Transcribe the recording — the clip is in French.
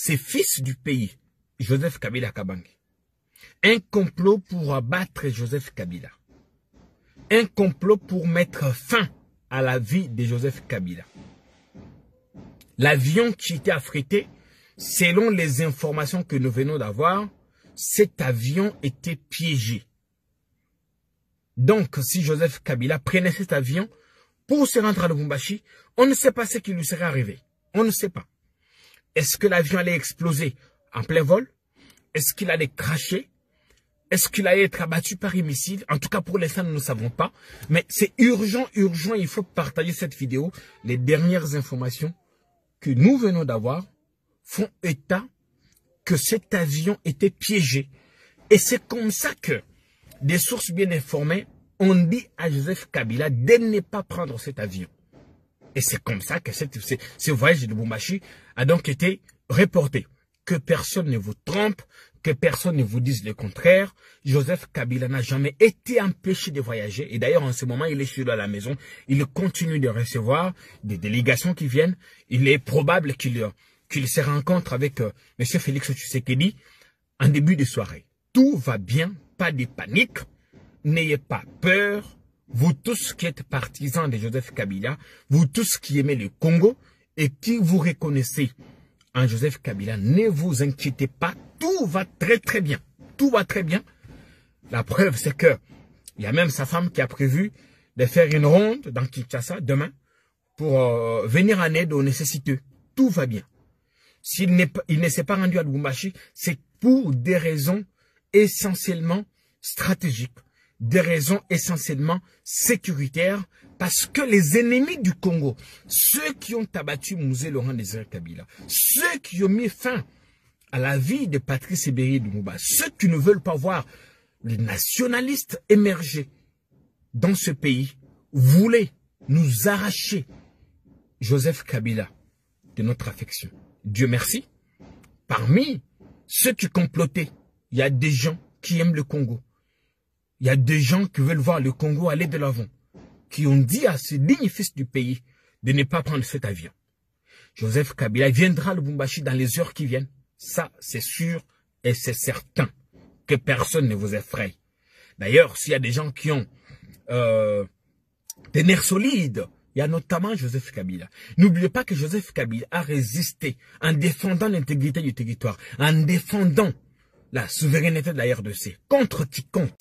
ces fils du pays, Joseph Kabila Kabange. Un complot pour abattre Joseph Kabila. Un complot pour mettre fin à la vie de Joseph Kabila. L'avion qui était affrété, selon les informations que nous venons d'avoir, cet avion était piégé. Donc, si Joseph Kabila prenait cet avion pour se rendre à Lubumbashi, on ne sait pas ce qui lui serait arrivé. On ne sait pas. Est-ce que l'avion allait exploser en plein vol? Est-ce qu'il allait cracher? Est-ce qu'il allait être abattu par un missile? En tout cas, pour l'instant, nous ne savons pas. Mais c'est urgent, urgent. Il faut partager cette vidéo. Les dernières informations que nous venons d'avoir font état que cet avion était piégé. Et c'est comme ça que des sources bien informées ont dit à Joseph Kabila de ne pas prendre cet avion. Et c'est comme ça que ce voyage de Lubumbashi a donc été reporté. Que personne ne vous trompe, que personne ne vous dise le contraire. Joseph Kabila n'a jamais été empêché de voyager. Et d'ailleurs, en ce moment, il est chez lui à la maison. Il continue de recevoir des délégations qui viennent. Il est probable qu'il se rencontre avec M. Félix Tshisekedi en début de soirée. Tout va bien, pas de panique. N'ayez pas peur. Vous tous qui êtes partisans de Joseph Kabila, vous tous qui aimez le Congo et qui vous reconnaissez en Joseph Kabila, ne vous inquiétez pas, tout va très très bien. Tout va très bien. La preuve, c'est que il y a même sa femme qui a prévu de faire une ronde dans Kinshasa demain pour venir en aide aux nécessiteux. Tout va bien. S'il ne s'est pas rendu à Lubumbashi, c'est pour des raisons essentiellement stratégiques, des raisons essentiellement sécuritaires, parce que les ennemis du Congo, ceux qui ont abattu Mouzé Laurent Désiré Kabila, ceux qui ont mis fin à la vie de Patrice Emery Lumumba, ceux qui ne veulent pas voir les nationalistes émerger dans ce pays, voulaient nous arracher Joseph Kabila de notre affection. Dieu merci, parmi ceux qui complotaient, il y a des gens qui aiment le Congo. Il y a des gens qui veulent voir le Congo aller de l'avant, qui ont dit à ce digne fils du pays de ne pas prendre cet avion. Joseph Kabila viendra à Lubumbashi dans les heures qui viennent. Ça, c'est sûr et c'est certain que personne ne vous effraie. D'ailleurs, s'il y a des gens qui ont des nerfs solides, il y a notamment Joseph Kabila. N'oubliez pas que Joseph Kabila a résisté en défendant l'intégrité du territoire, en défendant la souveraineté de la RDC contre quiconque.